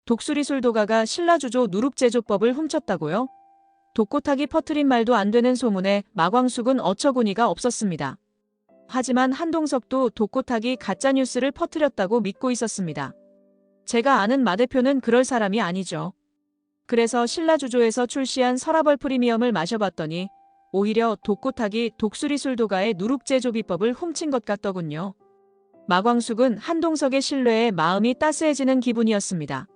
독수리 술도가가 신라주조 누룩제조법을 훔쳤다고요? 독고탁이 퍼뜨린 말도 안 되는 소문에 마광숙은 어처구니가 없었습니다. 하지만 한동석도 독고탁이 가짜뉴스를 퍼뜨렸다고 믿고 있었습니다. 제가 아는 마 대표는 그럴 사람이 아니죠. 그래서 신라주조에서 출시한 서라벌 프리미엄을 마셔봤더니 오히려 독고탁이 독수리 술도가의 누룩제조 비법을 훔친 것 같더군요. 마광숙은 한동석의 신뢰에 마음이 따스해지는 기분이었습니다.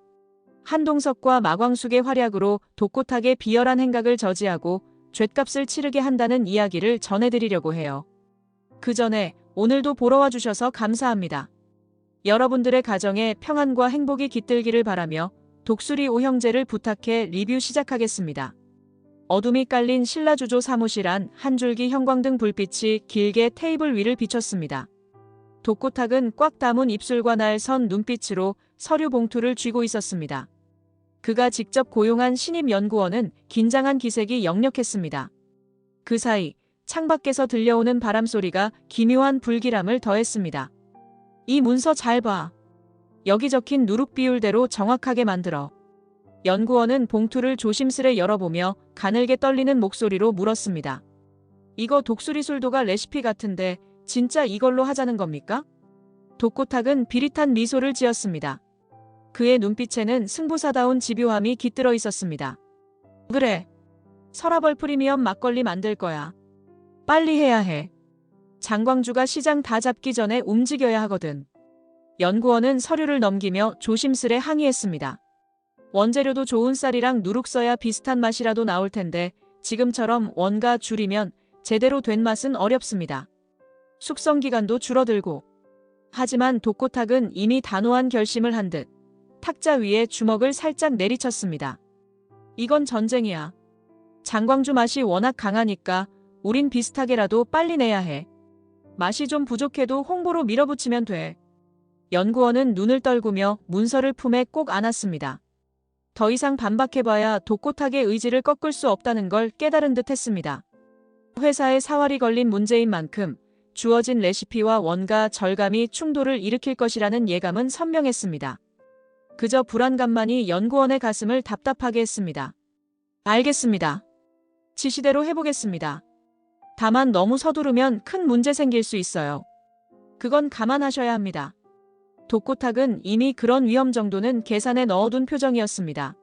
한동석과 마광숙의 활약으로 독고탁의 비열한 행각을 저지하고 죗값을 치르게 한다는 이야기를 전해드리려고 해요. 그 전에 오늘도 보러 와주셔서 감사합니다. 여러분들의 가정에 평안과 행복이 깃들기를 바라며 독수리 오형제를 부탁해 리뷰 시작하겠습니다. 어둠이 깔린 신라주조 사무실 안 한 줄기 형광등 불빛이 길게 테이블 위를 비췄습니다. 독고탁은 꽉 다문 입술과 날 선 눈빛으로 서류 봉투를 쥐고 있었습니다. 그가 직접 고용한 신입 연구원은 긴장한 기색이 역력했습니다. 그 사이 창밖에서 들려오는 바람소리가 기묘한 불길함을 더했습니다. 이 문서 잘 봐. 여기 적힌 누룩 비율대로 정확하게 만들어. 연구원은 봉투를 조심스레 열어보며 가늘게 떨리는 목소리로 물었습니다. 이거 독수리 술도가 레시피 같은데 진짜 이걸로 하자는 겁니까? 독고탁은 비릿한 미소를 지었습니다. 그의 눈빛에는 승부사다운 집요함이 깃들어 있었습니다. 그래. 서라벌 프리미엄 막걸리 만들 거야. 빨리 해야 해. 장광주가 시장 다 잡기 전에 움직여야 하거든. 연구원은 서류를 넘기며 조심스레 항의했습니다. 원재료도 좋은 쌀이랑 누룩 써야 비슷한 맛이라도 나올 텐데 지금처럼 원가 줄이면 제대로 된 맛은 어렵습니다. 숙성 기간도 줄어들고. 하지만 독고탁은 이미 단호한 결심을 한 듯 탁자 위에 주먹을 살짝 내리쳤습니다. 이건 전쟁이야. 장광주 맛이 워낙 강하니까 우린 비슷하게라도 빨리 내야 해. 맛이 좀 부족해도 홍보로 밀어붙이면 돼. 연구원은 눈을 떨구며 문서를 품에 꼭 안았습니다. 더 이상 반박해봐야 독고탁의 의지를 꺾을 수 없다는 걸 깨달은 듯 했습니다. 회사에 사활이 걸린 문제인 만큼 주어진 레시피와 원가 절감이 충돌을 일으킬 것이라는 예감은 선명했습니다. 그저 불안감만이 연구원의 가슴을 답답하게 했습니다. 알겠습니다. 지시대로 해보겠습니다. 다만 너무 서두르면 큰 문제 생길 수 있어요. 그건 감안하셔야 합니다. 독고탁은 이미 그런 위험 정도는 계산에 넣어둔 표정이었습니다.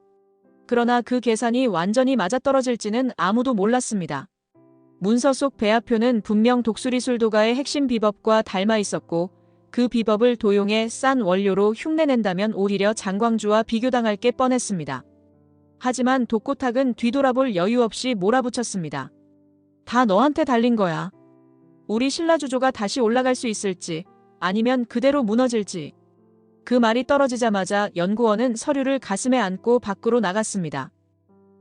그러나 그 계산이 완전히 맞아떨어질지는 아무도 몰랐습니다. 문서 속 배합표는 분명 독수리 술도가의 핵심 비법과 닮아 있었고 그 비법을 도용해 싼 원료로 흉내낸다면 오히려 장광주와 비교당할 게 뻔했습니다. 하지만 독고탁은 뒤돌아볼 여유 없이 몰아붙였습니다. 다 너한테 달린 거야. 우리 신라주조가 다시 올라갈 수 있을지 아니면 그대로 무너질지. 그 말이 떨어지자마자 연구원은 서류를 가슴에 안고 밖으로 나갔습니다.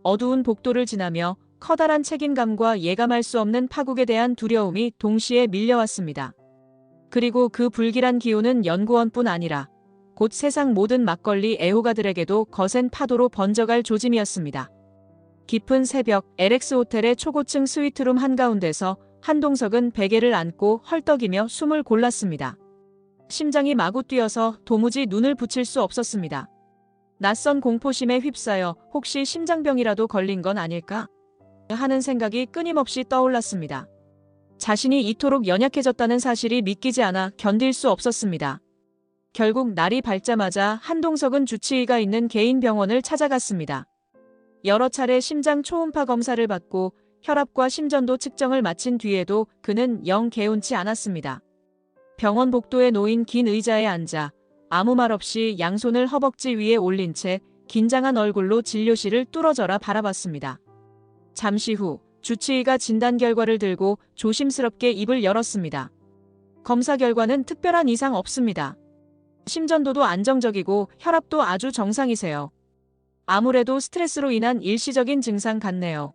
어두운 복도를 지나며 커다란 책임감과 예감할 수 없는 파국에 대한 두려움이 동시에 밀려왔습니다. 그리고 그 불길한 기운은 연구원뿐 아니라 곧 세상 모든 막걸리 애호가들에게도 거센 파도로 번져갈 조짐이었습니다. 깊은 새벽 LX 호텔의 초고층 스위트룸 한가운데서 한동석은 베개를 안고 헐떡이며 숨을 골랐습니다. 심장이 마구 뛰어서 도무지 눈을 붙일 수 없었습니다. 낯선 공포심에 휩싸여 혹시 심장병이라도 걸린 건 아닐까? 하는 생각이 끊임없이 떠올랐습니다. 자신이 이토록 연약해졌다는 사실이 믿기지 않아 견딜 수 없었습니다. 결국 날이 밝자마자 한동석은 주치의가 있는 개인 병원을 찾아갔습니다. 여러 차례 심장 초음파 검사를 받고 혈압과 심전도 측정을 마친 뒤에도 그는 영 개운치 않았습니다. 병원 복도에 놓인 긴 의자에 앉아 아무 말 없이 양손을 허벅지 위에 올린 채 긴장한 얼굴로 진료실을 뚫어져라 바라봤습니다. 잠시 후 주치의가 진단 결과를 들고 조심스럽게 입을 열었습니다. 검사 결과는 특별한 이상 없습니다. 심전도도 안정적이고 혈압도 아주 정상이세요. 아무래도 스트레스로 인한 일시적인 증상 같네요.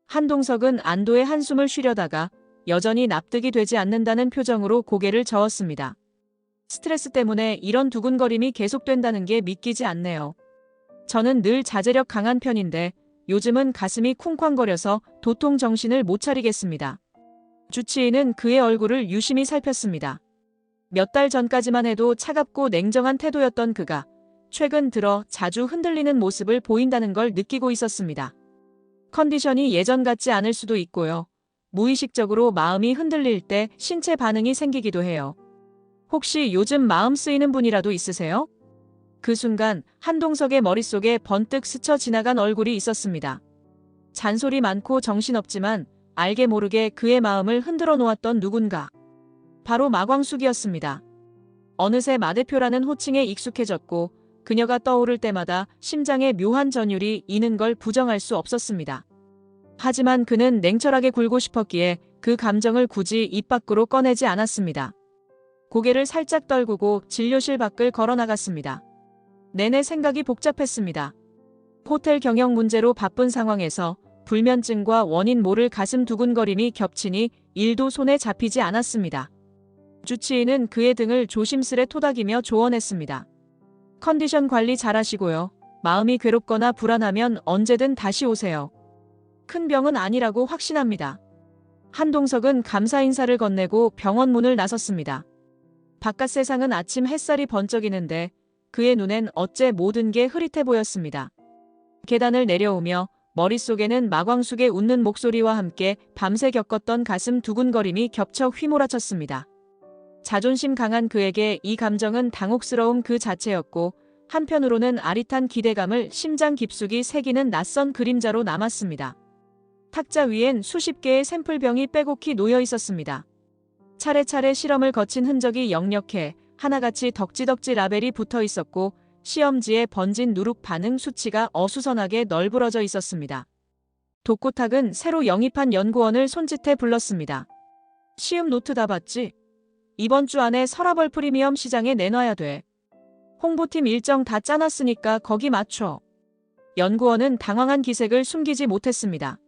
한동석은 안도의 한숨을 쉬려다가 여전히 납득이 되지 않는다는 표정으로 고개를 저었습니다. 스트레스 때문에 이런 두근거림이 계속된다는 게 믿기지 않네요. 저는 늘 자제력 강한 편인데 요즘은 가슴이 쿵쾅거려서 도통 정신을 못 차리겠습니다. 주치의는 그의 얼굴을 유심히 살폈습니다. 몇 달 전까지만 해도 차갑고 냉정한 태도였던 그가 최근 들어 자주 흔들리는 모습을 보인다는 걸 느끼고 있었습니다. 컨디션이 예전 같지 않을 수도 있고요. 무의식적으로 마음이 흔들릴 때 신체 반응이 생기기도 해요. 혹시 요즘 마음 쓰이는 분이라도 있으세요? 그 순간 한동석의 머릿속에 번뜩 스쳐 지나간 얼굴이 있었습니다. 잔소리 많고 정신없지만 알게 모르게 그의 마음을 흔들어 놓았던 누군가. 바로 마광숙이었습니다. 어느새 마대표라는 호칭에 익숙해졌고 그녀가 떠오를 때마다 심장에 묘한 전율이 이는 걸 부정할 수 없었습니다. 하지만 그는 냉철하게 굴고 싶었기에 그 감정을 굳이 입 밖으로 꺼내지 않았습니다. 고개를 살짝 떨구고 진료실 밖을 걸어 나갔습니다. 내내 생각이 복잡했습니다. 호텔 경영 문제로 바쁜 상황에서 불면증과 원인 모를 가슴 두근거림이 겹치니 일도 손에 잡히지 않았습니다. 주치의는 그의 등을 조심스레 토닥이며 조언했습니다. 컨디션 관리 잘하시고요. 마음이 괴롭거나 불안하면 언제든 다시 오세요. 큰 병은 아니라고 확신합니다. 한동석은 감사 인사를 건네고 병원 문을 나섰습니다. 바깥 세상은 아침 햇살이 번쩍이는데 그의 눈엔 어째 모든 게 흐릿해 보였습니다. 계단을 내려오며 머릿속에는 마광숙의 웃는 목소리와 함께 밤새 겪었던 가슴 두근거림이 겹쳐 휘몰아쳤습니다. 자존심 강한 그에게 이 감정은 당혹스러움 그 자체였고 한편으로는 아릿한 기대감을 심장 깊숙이 새기는 낯선 그림자로 남았습니다. 탁자 위엔 수십 개의 샘플병이 빼곡히 놓여 있었습니다. 차례차례 실험을 거친 흔적이 역력해 하나같이 덕지덕지 라벨이 붙어 있었고 시험지에 번진 누룩 반응 수치가 어수선하게 널브러져 있었습니다. 독고탁은 새로 영입한 연구원을 손짓해 불렀습니다. 시음 노트 다 봤지? 이번 주 안에 서라벌 프리미엄 시장에 내놔야 돼. 홍보팀 일정 다 짜놨으니까 거기 맞춰. 연구원은 당황한 기색을 숨기지 못했습니다.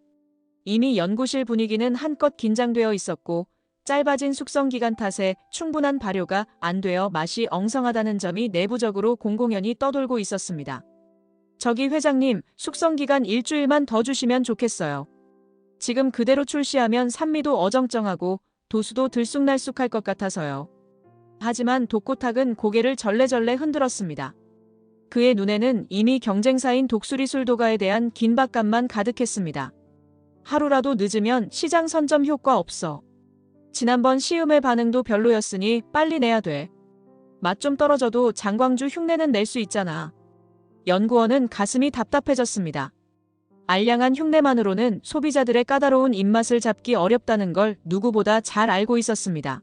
이미 연구실 분위기는 한껏 긴장되어 있었고 짧아진 숙성 기간 탓에 충분한 발효가 안 되어 맛이 엉성하다는 점이 내부적으로 공공연히 떠돌고 있었습니다. 저기 회장님, 숙성 기간 일주일만 더 주시면 좋겠어요. 지금 그대로 출시하면 산미도 어정쩡하고 도수도 들쑥날쑥할 것 같아서요. 하지만 독고탁은 고개를 절레절레 흔들었습니다. 그의 눈에는 이미 경쟁사인 독수리 술도가에 대한 긴박감만 가득했습니다. 하루라도 늦으면 시장 선점 효과 없어. 지난번 시음의 반응도 별로였으니 빨리 내야 돼. 맛 좀 떨어져도 장광주 흉내는 낼 수 있잖아. 연구원은 가슴이 답답해졌습니다. 알량한 흉내만으로는 소비자들의 까다로운 입맛을 잡기 어렵다는 걸 누구보다 잘 알고 있었습니다.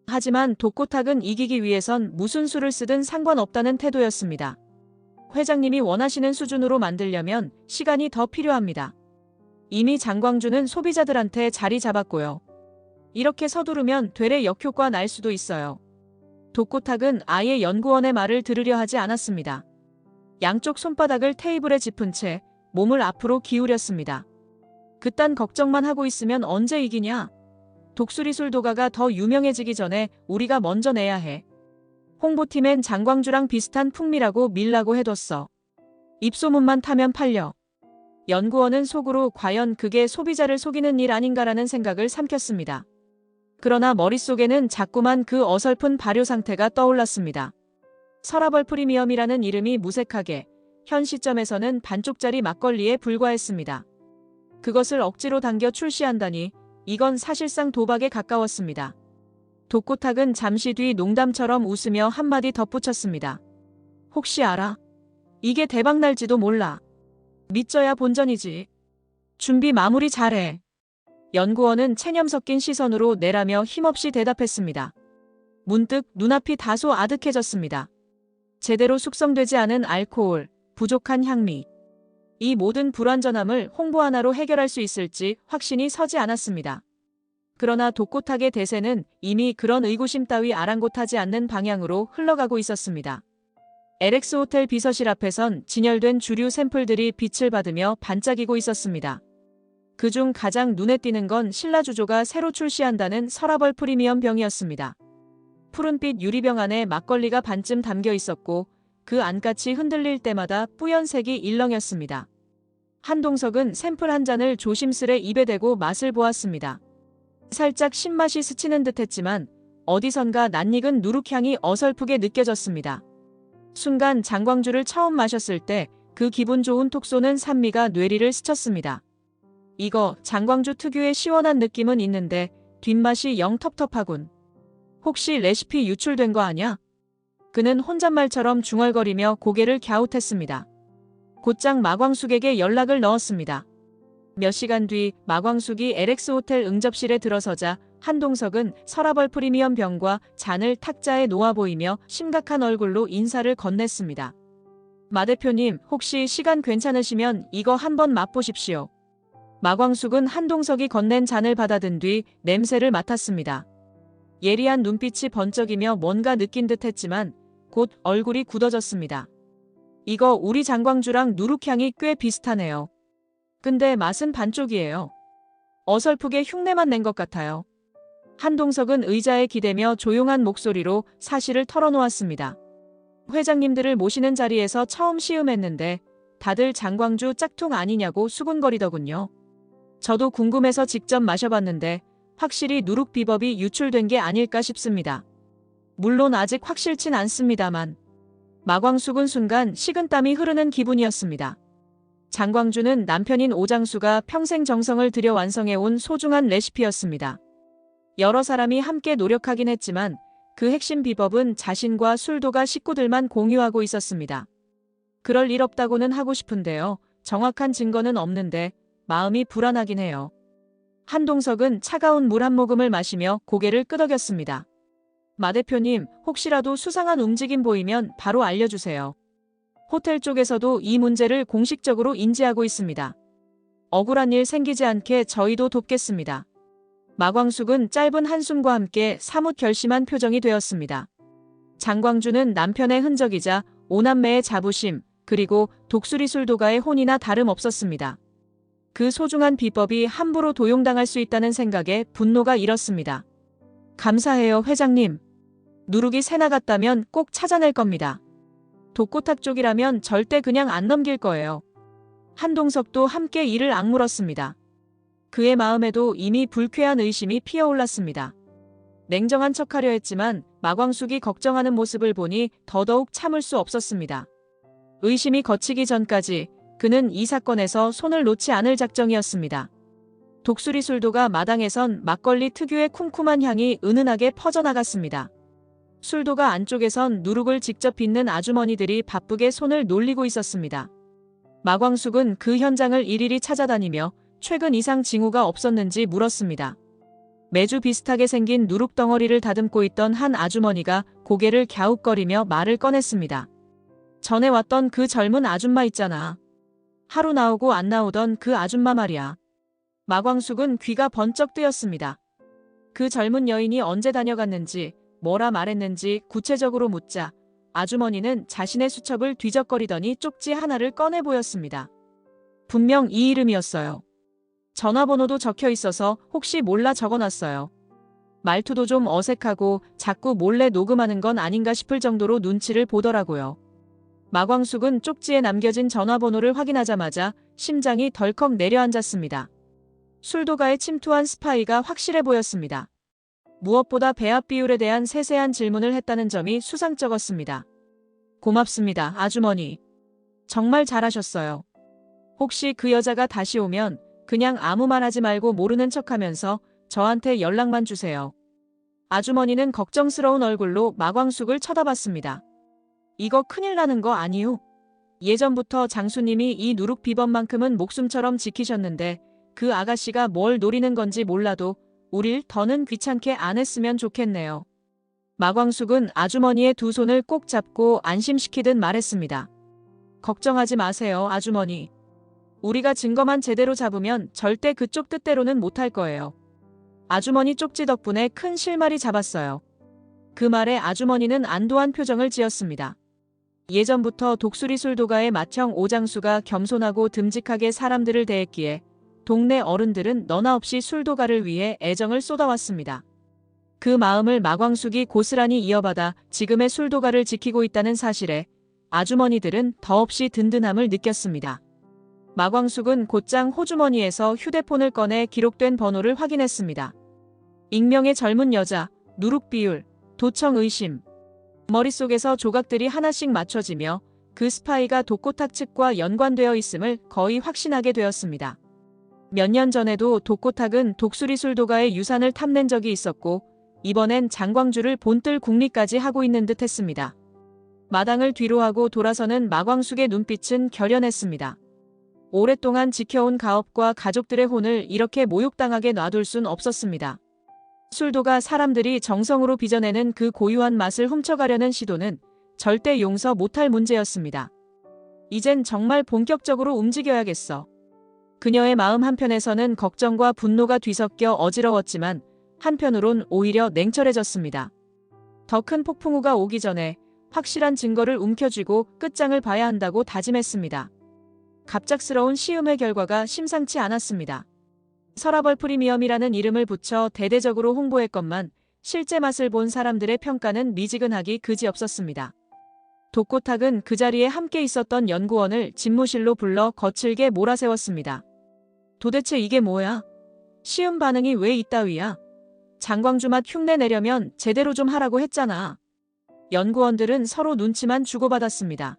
하지만 독고탁은 이기기 위해선 무슨 수를 쓰든 상관없다는 태도였습니다. 회장님이 원하시는 수준으로 만들려면 시간이 더 필요합니다. 이미 장광주는 소비자들한테 자리 잡았고요. 이렇게 서두르면 되레 역효과 날 수도 있어요. 독고탁은 아예 연구원의 말을 들으려 하지 않았습니다. 양쪽 손바닥을 테이블에 짚은 채 몸을 앞으로 기울였습니다. 그딴 걱정만 하고 있으면 언제 이기냐? 독수리 술도가가 더 유명해지기 전에 우리가 먼저 내야 해. 홍보팀엔 장광주랑 비슷한 풍미라고 밀라고 해뒀어. 입소문만 타면 팔려. 연구원은 속으로 과연 그게 소비자를 속이는 일 아닌가라는 생각을 삼켰습니다. 그러나 머릿속에는 자꾸만 그 어설픈 발효 상태가 떠올랐습니다. 서라벌 프리미엄이라는 이름이 무색하게 현 시점에서는 반쪽짜리 막걸리에 불과했습니다. 그것을 억지로 당겨 출시한다니 이건 사실상 도박에 가까웠습니다. 독고탁은 잠시 뒤 농담처럼 웃으며 한마디 덧붙였습니다. 혹시 알아? 이게 대박 날지도 몰라. 믿져야 본전이지. 준비 마무리 잘해. 연구원은 체념 섞인 시선으로 내라며 힘없이 대답했습니다. 문득 눈앞이 다소 아득해졌습니다. 제대로 숙성되지 않은 알코올, 부족한 향미. 이 모든 불완전함을 홍보 하나로 해결할 수 있을지 확신이 서지 않았습니다. 그러나 독고탁의 대세는 이미 그런 의구심 따위 아랑곳하지 않는 방향으로 흘러가고 있었습니다. LX 호텔 비서실 앞에선 진열된 주류 샘플들이 빛을 받으며 반짝이고 있었습니다. 그중 가장 눈에 띄는 건 신라주조가 새로 출시한다는 서라벌 프리미엄 병이었습니다. 푸른빛 유리병 안에 막걸리가 반쯤 담겨 있었고 그 안같이 흔들릴 때마다 뿌연색이 일렁였습니다. 한동석은 샘플 한 잔을 조심스레 입에 대고 맛을 보았습니다. 살짝 신맛이 스치는 듯했지만 어디선가 낯익은 누룩향이 어설프게 느껴졌습니다. 순간 장광주를 처음 마셨을 때 그 기분 좋은 톡 쏘는 산미가 뇌리를 스쳤습니다. 이거 장광주 특유의 시원한 느낌은 있는데 뒷맛이 영 텁텁하군. 혹시 레시피 유출된 거 아냐? 그는 혼잣말처럼 중얼거리며 고개를 갸웃했습니다. 곧장 마광숙에게 연락을 넣었습니다. 몇 시간 뒤 마광숙이 LX 호텔 응접실에 들어서자 한동석은 서라벌 프리미엄 병과 잔을 탁자에 놓아 보이며 심각한 얼굴로 인사를 건넸습니다. 마 대표님, 혹시 시간 괜찮으시면 이거 한번 맛보십시오. 마광숙은 한동석이 건넨 잔을 받아든 뒤 냄새를 맡았습니다. 예리한 눈빛이 번쩍이며 뭔가 느낀 듯 했지만 곧 얼굴이 굳어졌습니다. 이거 우리 장광주랑 누룩향이 꽤 비슷하네요. 근데 맛은 반쪽이에요. 어설프게 흉내만 낸 것 같아요. 한동석은 의자에 기대며 조용한 목소리로 사실을 털어놓았습니다. 회장님들을 모시는 자리에서 처음 시음했는데 다들 장광주 짝퉁 아니냐고 수군거리더군요. 저도 궁금해서 직접 마셔봤는데 확실히 누룩 비법이 유출된 게 아닐까 싶습니다. 물론 아직 확실진 않습니다만. 마광숙은 순간 식은땀이 흐르는 기분이었습니다. 장광주는 남편인 오장수가 평생 정성을 들여 완성해온 소중한 레시피였습니다. 여러 사람이 함께 노력하긴 했지만 그 핵심 비법은 자신과 술도가 식구들만 공유하고 있었습니다. 그럴 일 없다고는 하고 싶은데요. 정확한 증거는 없는데 마음이 불안하긴 해요. 한동석은 차가운 물 한 모금을 마시며 고개를 끄덕였습니다. 마 대표님, 혹시라도 수상한 움직임 보이면 바로 알려주세요. 호텔 쪽에서도 이 문제를 공식적으로 인지하고 있습니다. 억울한 일 생기지 않게 저희도 돕겠습니다. 마광숙은 짧은 한숨과 함께 사뭇 결심한 표정이 되었습니다. 장광주는 남편의 흔적이자 오남매의 자부심, 그리고 독수리 술도가의 혼이나 다름없었습니다. 그 소중한 비법이 함부로 도용당할 수 있다는 생각에 분노가 일었습니다. 감사해요, 회장님. 누룩이 새 나갔다면 꼭 찾아낼 겁니다. 독고탁 쪽이라면 절대 그냥 안 넘길 거예요. 한동석도 함께 이를 악물었습니다. 그의 마음에도 이미 불쾌한 의심이 피어올랐습니다. 냉정한 척하려 했지만 마광숙이 걱정하는 모습을 보니 더더욱 참을 수 없었습니다. 의심이 거치기 전까지 그는 이 사건에서 손을 놓지 않을 작정이었습니다. 독수리 술도가 마당에선 막걸리 특유의 쿰쿰한 향이 은은하게 퍼져나갔습니다. 술도가 안쪽에선 누룩을 직접 빚는 아주머니들이 바쁘게 손을 놀리고 있었습니다. 마광숙은 그 현장을 일일이 찾아다니며 최근 이상 징후가 없었는지 물었습니다. 매주 비슷하게 생긴 누룩 덩어리를 다듬고 있던 한 아주머니가 고개를 갸웃거리며 말을 꺼냈습니다. 전에 왔던 그 젊은 아줌마 있잖아. 하루 나오고 안 나오던 그 아줌마 말이야. 마광숙은 귀가 번쩍 뜨였습니다. 그 젊은 여인이 언제 다녀갔는지 뭐라 말했는지 구체적으로 묻자 아주머니는 자신의 수첩을 뒤적거리더니 쪽지 하나를 꺼내 보였습니다. 분명 이 이름이었어요. 전화번호도 적혀 있어서 혹시 몰라 적어놨어요. 말투도 좀 어색하고 자꾸 몰래 녹음하는 건 아닌가 싶을 정도로 눈치를 보더라고요. 마광숙은 쪽지에 남겨진 전화번호를 확인하자마자 심장이 덜컥 내려앉았습니다. 술도가에 침투한 스파이가 확실해 보였습니다. 무엇보다 배합 비율에 대한 세세한 질문을 했다는 점이 수상쩍었습니다. 고맙습니다, 아주머니. 정말 잘하셨어요. 혹시 그 여자가 다시 오면 그냥 아무 말 하지 말고 모르는 척하면서 저한테 연락만 주세요. 아주머니는 걱정스러운 얼굴로 마광숙을 쳐다봤습니다. 이거 큰일 나는 거 아니요? 예전부터 장수님이 이 누룩 비법만큼은 목숨처럼 지키셨는데 그 아가씨가 뭘 노리는 건지 몰라도 우릴 더는 귀찮게 안 했으면 좋겠네요. 마광숙은 아주머니의 두 손을 꼭 잡고 안심시키듯 말했습니다. 걱정하지 마세요, 아주머니. 우리가 증거만 제대로 잡으면 절대 그쪽 뜻대로는 못할 거예요. 아주머니 쪽지 덕분에 큰 실마리 잡았어요. 그 말에 아주머니는 안도한 표정을 지었습니다. 예전부터 독수리 술도가의 맏형 오장수가 겸손하고 듬직하게 사람들을 대했기에 동네 어른들은 너나 없이 술도가를 위해 애정을 쏟아왔습니다. 그 마음을 마광숙이 고스란히 이어받아 지금의 술도가를 지키고 있다는 사실에 아주머니들은 더없이 든든함을 느꼈습니다. 마광숙은 곧장 호주머니에서 휴대폰을 꺼내 기록된 번호를 확인했습니다. 익명의 젊은 여자, 누룩 비율, 도청 의심. 머릿속에서 조각들이 하나씩 맞춰지며 그 스파이가 독고탁 측과 연관되어 있음을 거의 확신하게 되었습니다. 몇 년 전에도 독고탁은 독수리 술도가의 유산을 탐낸 적이 있었고 이번엔 장광주를 본뜰 국리까지 하고 있는 듯 했습니다. 마당을 뒤로하고 돌아서는 마광숙의 눈빛은 결연했습니다. 오랫동안 지켜온 가업과 가족들의 혼을 이렇게 모욕당하게 놔둘 순 없었습니다. 술도가 사람들이 정성으로 빚어내는 그 고유한 맛을 훔쳐가려는 시도는 절대 용서 못할 문제였습니다. 이젠 정말 본격적으로 움직여야겠어. 그녀의 마음 한편에서는 걱정과 분노가 뒤섞여 어지러웠지만 한편으론 오히려 냉철해졌습니다. 더 큰 폭풍우가 오기 전에 확실한 증거를 움켜쥐고 끝장을 봐야 한다고 다짐했습니다. 갑작스러운 시음의 결과가 심상치 않았습니다. 서라벌 프리미엄이라는 이름을 붙여 대대적으로 홍보했건만 실제 맛을 본 사람들의 평가는 미지근하기 그지없었습니다. 독고탁은 그 자리에 함께 있었던 연구원을 집무실로 불러 거칠게 몰아세웠습니다. 도대체 이게 뭐야? 시음 반응이 왜 이따위야? 장광주 맛 흉내 내려면 제대로 좀 하라고 했잖아. 연구원들은 서로 눈치만 주고받았습니다.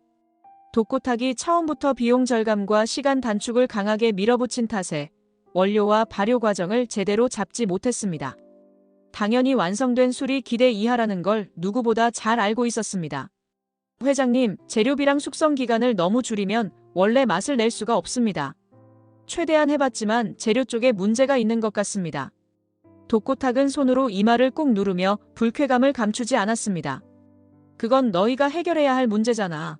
독고탁이 처음부터 비용 절감과 시간 단축을 강하게 밀어붙인 탓에 원료와 발효 과정을 제대로 잡지 못했습니다. 당연히 완성된 술이 기대 이하라는 걸 누구보다 잘 알고 있었습니다. 회장님, 재료비랑 숙성 기간을 너무 줄이면 원래 맛을 낼 수가 없습니다. 최대한 해봤지만 재료 쪽에 문제가 있는 것 같습니다. 독고탁은 손으로 이마를 꾹 누르며 불쾌감을 감추지 않았습니다. 그건 너희가 해결해야 할 문제잖아.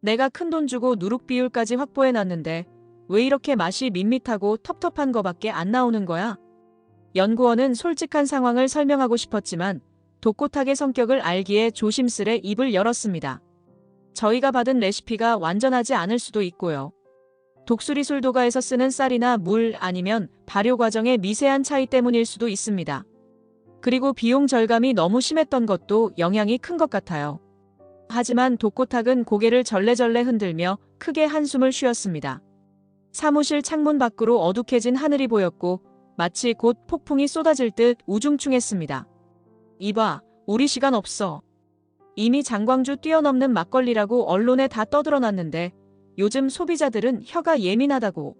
내가 큰돈 주고 누룩 비율까지 확보해놨는데 왜 이렇게 맛이 밋밋하고 텁텁한 거밖에 안 나오는 거야? 연구원은 솔직한 상황을 설명하고 싶었지만 독고탁의 성격을 알기에 조심스레 입을 열었습니다. 저희가 받은 레시피가 완전하지 않을 수도 있고요. 독수리 술도가에서 쓰는 쌀이나 물 아니면 발효 과정의 미세한 차이 때문일 수도 있습니다. 그리고 비용 절감이 너무 심했던 것도 영향이 큰 것 같아요. 하지만 독고탁은 고개를 절레절레 흔들며 크게 한숨을 쉬었습니다. 사무실 창문 밖으로 어둑해진 하늘이 보였고 마치 곧 폭풍이 쏟아질 듯 우중충했습니다. 이봐, 우리 시간 없어. 이미 장광주 뛰어넘는 막걸리라고 언론에 다 떠들어놨는데 요즘 소비자들은 혀가 예민하다고.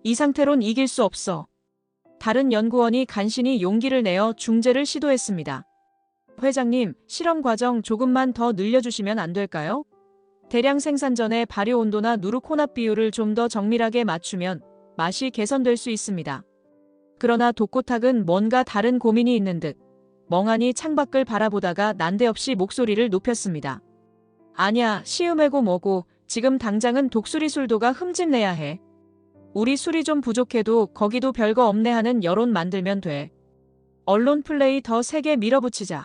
이 상태론 이길 수 없어. 다른 연구원이 간신히 용기를 내어 중재를 시도했습니다. 회장님, 실험 과정 조금만 더 늘려주시면 안 될까요? 대량 생산 전에 발효 온도나 누룩 혼합 비율을 좀 더 정밀하게 맞추면 맛이 개선될 수 있습니다. 그러나 독고탁은 뭔가 다른 고민이 있는 듯 멍하니 창밖을 바라보다가 난데없이 목소리를 높였습니다. 아냐, 시음해고 뭐고 지금 당장은 독수리 술도가 흠집내야 해. 우리 술이 좀 부족해도 거기도 별거 없네 하는 여론 만들면 돼. 언론 플레이 더 세게 밀어붙이자.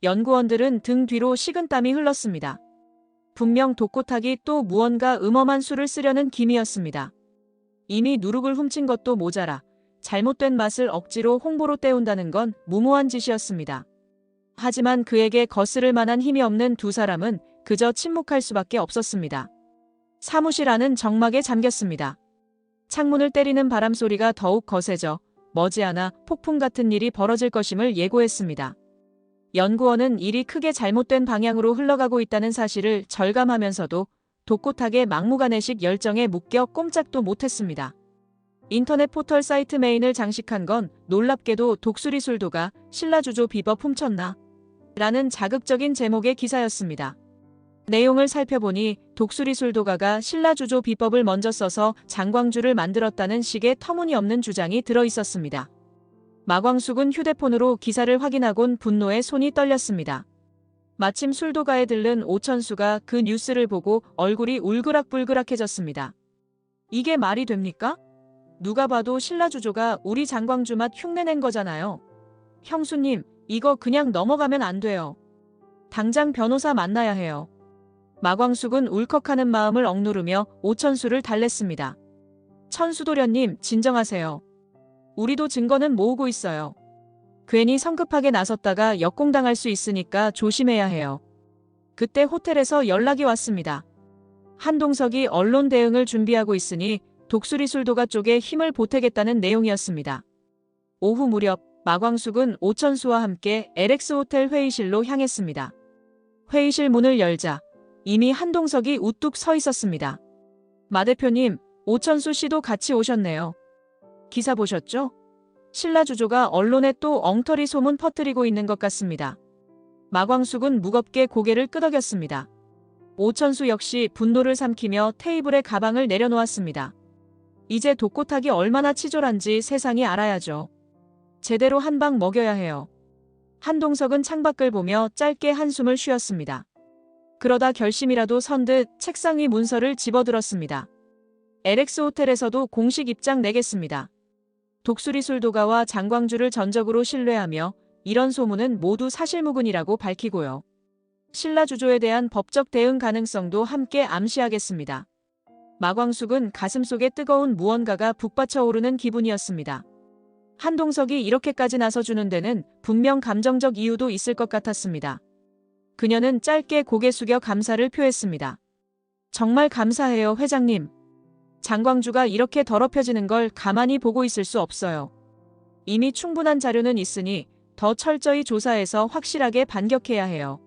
연구원들은 등 뒤로 식은땀이 흘렀습니다. 분명 독고탁이 또 무언가 음험한 수를 쓰려는 기미였습니다. 이미 누룩을 훔친 것도 모자라 잘못된 맛을 억지로 홍보로 때운다는 건 무모한 짓이었습니다. 하지만 그에게 거스를 만한 힘이 없는 두 사람은 그저 침묵할 수밖에 없었습니다. 사무실 안은 정막에 잠겼습니다. 창문을 때리는 바람 소리가 더욱 거세져 머지않아 폭풍 같은 일이 벌어질 것임을 예고했습니다. 연구원은 일이 크게 잘못된 방향으로 흘러가고 있다는 사실을 절감하면서도 독고탁의 막무가내식 열정에 묶여 꼼짝도 못했습니다. 인터넷 포털 사이트 메인을 장식한 건 놀랍게도 독수리 술도가 신라주조 비법 훔쳤나? 라는 자극적인 제목의 기사였습니다. 내용을 살펴보니 독수리 술도가가 신라주조 비법을 먼저 써서 장광주를 만들었다는 식의 터무니없는 주장이 들어있었습니다. 마광숙은 휴대폰으로 기사를 확인하곤 분노에 손이 떨렸습니다. 마침 술도가에 들른 오천수가 그 뉴스를 보고 얼굴이 울그락불그락해졌습니다. 이게 말이 됩니까? 누가 봐도 신라주조가 우리 장광주 맛 흉내낸 거잖아요. 형수님, 이거 그냥 넘어가면 안 돼요. 당장 변호사 만나야 해요. 마광숙은 울컥하는 마음을 억누르며 오천수를 달랬습니다. 천수도련님, 진정하세요. 우리도 증거는 모으고 있어요. 괜히 성급하게 나섰다가 역공당할 수 있으니까 조심해야 해요. 그때 호텔에서 연락이 왔습니다. 한동석이 언론 대응을 준비하고 있으니 독수리 술도가 쪽에 힘을 보태겠다는 내용이었습니다. 오후 무렵 마광숙은 오천수와 함께 LX 호텔 회의실로 향했습니다. 회의실 문을 열자 이미 한동석이 우뚝 서 있었습니다. 마 대표님, 오천수 씨도 같이 오셨네요. 기사 보셨죠? 신라주조가 언론에 또 엉터리 소문 퍼뜨리고 있는 것 같습니다. 마광숙은 무겁게 고개를 끄덕였습니다. 오천수 역시 분노를 삼키며 테이블에 가방을 내려놓았습니다. 이제 독고탁이 얼마나 치졸한지 세상이 알아야죠. 제대로 한 방 먹여야 해요. 한동석은 창밖을 보며 짧게 한숨을 쉬었습니다. 그러다 결심이라도 선 듯 책상 위 문서를 집어들었습니다. LX 호텔에서도 공식 입장 내겠습니다. 독수리 술도가와 장광주를 전적으로 신뢰하며 이런 소문은 모두 사실무근이라고 밝히고요. 신라주조에 대한 법적 대응 가능성도 함께 암시하겠습니다. 마광숙은 가슴속에 뜨거운 무언가가 북받쳐 오르는 기분이었습니다. 한동석이 이렇게까지 나서주는 데는 분명 감정적 이유도 있을 것 같았습니다. 그녀는 짧게 고개 숙여 감사를 표했습니다. 정말 감사해요, 회장님. 장광주가 이렇게 더럽혀지는 걸 가만히 보고 있을 수 없어요. 이미 충분한 자료는 있으니 더 철저히 조사해서 확실하게 반격해야 해요.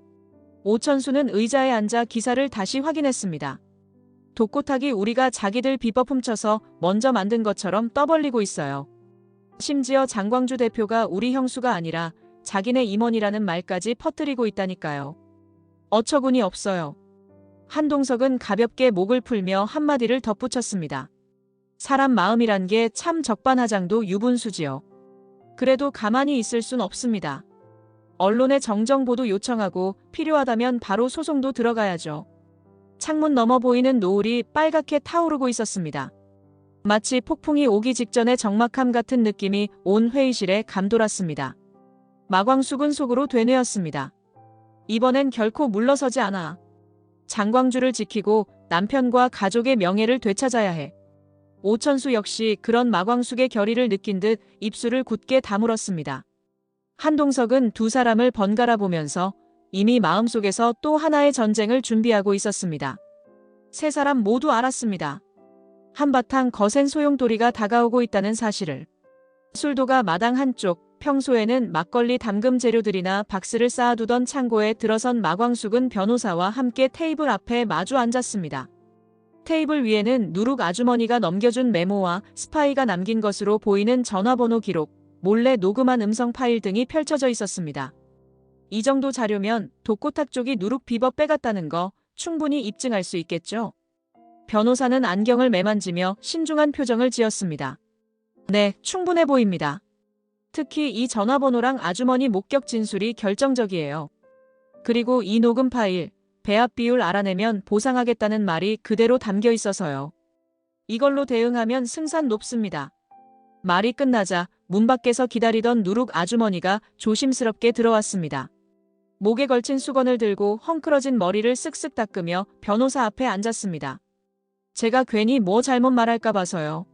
오천수는 의자에 앉아 기사를 다시 확인했습니다. 독고탁이 우리가 자기들 비법 훔쳐서 먼저 만든 것처럼 떠벌리고 있어요. 심지어 장광주 대표가 우리 형수가 아니라 자기네 임원이라는 말까지 퍼뜨리고 있다니까요. 어처구니 없어요. 한동석은 가볍게 목을 풀며 한마디를 덧붙였습니다. 사람 마음이란 게 참 적반하장도 유분수지요. 그래도 가만히 있을 순 없습니다. 언론에 정정보도 요청하고 필요하다면 바로 소송도 들어가야죠. 창문 너머 보이는 노을이 빨갛게 타오르고 있었습니다. 마치 폭풍이 오기 직전의 적막함 같은 느낌이 온 회의실에 감돌았습니다. 마광숙은 속으로 되뇌었습니다. 이번엔 결코 물러서지 않아. 장광주를 지키고 남편과 가족의 명예를 되찾아야 해. 오천수 역시 그런 마광숙의 결의를 느낀 듯 입술을 굳게 다물었습니다. 한동석은 두 사람을 번갈아 보면서 이미 마음속에서 또 하나의 전쟁을 준비하고 있었습니다. 세 사람 모두 알았습니다. 한바탕 거센 소용돌이가 다가오고 있다는 사실을. 술도가 마당 한쪽, 평소에는 막걸리 담금 재료들이나 박스를 쌓아두던 창고에 들어선 마광숙은 변호사와 함께 테이블 앞에 마주 앉았습니다. 테이블 위에는 누룩 아주머니가 넘겨준 메모와 스파이가 남긴 것으로 보이는 전화번호 기록, 몰래 녹음한 음성 파일 등이 펼쳐져 있었습니다. 이 정도 자료면 독고탁 쪽이 누룩 비법 빼갔다는 거 충분히 입증할 수 있겠죠? 변호사는 안경을 매만지며 신중한 표정을 지었습니다. 네, 충분해 보입니다. 특히 이 전화번호랑 아주머니 목격 진술이 결정적이에요. 그리고 이 녹음 파일, 배합 비율 알아내면 보상하겠다는 말이 그대로 담겨 있어서요. 이걸로 대응하면 승산 높습니다. 말이 끝나자 문 밖에서 기다리던 누룩 아주머니가 조심스럽게 들어왔습니다. 목에 걸친 수건을 들고 헝클어진 머리를 쓱쓱 닦으며 변호사 앞에 앉았습니다. 제가 괜히 뭐 잘못 말할까 봐서요.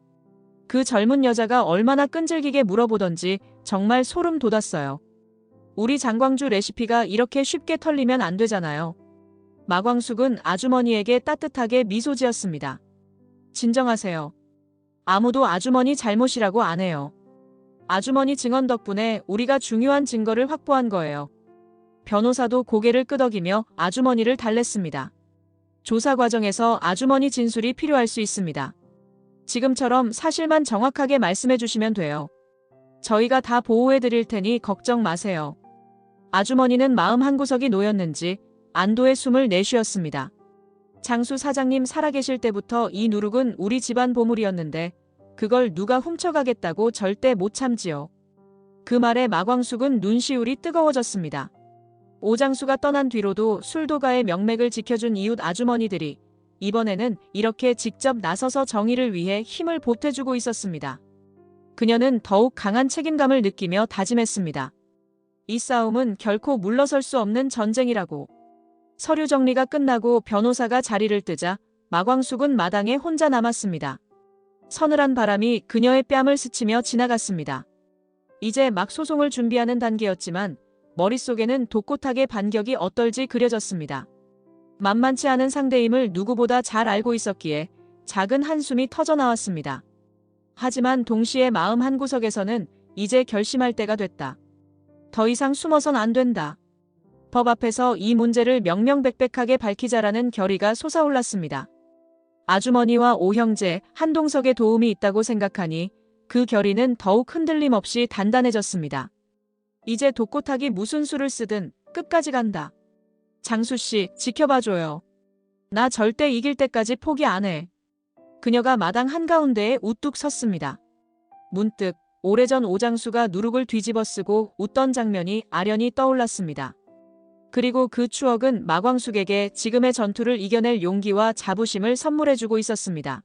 그 젊은 여자가 얼마나 끈질기게 물어보던지 정말 소름 돋았어요. 우리 장광주 레시피가 이렇게 쉽게 털리면 안 되잖아요. 마광숙은 아주머니에게 따뜻하게 미소 지었습니다. 진정하세요. 아무도 아주머니 잘못이라고 안 해요. 아주머니 증언 덕분에 우리가 중요한 증거를 확보한 거예요. 변호사도 고개를 끄덕이며 아주머니를 달랬습니다. 조사 과정에서 아주머니 진술이 필요할 수 있습니다. 지금처럼 사실만 정확하게 말씀해 주시면 돼요. 저희가 다 보호해 드릴 테니 걱정 마세요. 아주머니는 마음 한구석이 놓였는지 안도의 숨을 내쉬었습니다. 장수 사장님 살아계실 때부터 이 누룩은 우리 집안 보물이었는데 그걸 누가 훔쳐가겠다고 절대 못 참지요. 그 말에 마광숙은 눈시울이 뜨거워졌습니다. 오장수가 떠난 뒤로도 술도가의 명맥을 지켜준 이웃 아주머니들이 이번에는 이렇게 직접 나서서 정의를 위해 힘을 보태주고 있었습니다. 그녀는 더욱 강한 책임감을 느끼며 다짐했습니다. 이 싸움은 결코 물러설 수 없는 전쟁이라고. 서류 정리가 끝나고 변호사가 자리를 뜨자 마광숙은 마당에 혼자 남았습니다. 서늘한 바람이 그녀의 뺨을 스치며 지나갔습니다. 이제 막 소송을 준비하는 단계였지만 머릿속에는 독고탁의 반격이 어떨지 그려졌습니다. 만만치 않은 상대임을 누구보다 잘 알고 있었기에 작은 한숨이 터져나왔습니다. 하지만 동시에 마음 한구석에서는 이제 결심할 때가 됐다. 더 이상 숨어선 안 된다. 법 앞에서 이 문제를 명명백백하게 밝히자라는 결의가 솟아올랐습니다. 아주머니와 오형제, 한동석의 도움이 있다고 생각하니 그 결의는 더욱 흔들림 없이 단단해졌습니다. 이제 독고탁이 무슨 수를 쓰든 끝까지 간다. 장수씨, 지켜봐줘요. 나 절대 이길 때까지 포기 안 해. 그녀가 마당 한가운데에 우뚝 섰습니다. 문득 오래전 오장수가 누룩을 뒤집어 쓰고 웃던 장면이 아련히 떠올랐습니다. 그리고 그 추억은 마광숙에게 지금의 전투를 이겨낼 용기와 자부심을 선물해주고 있었습니다.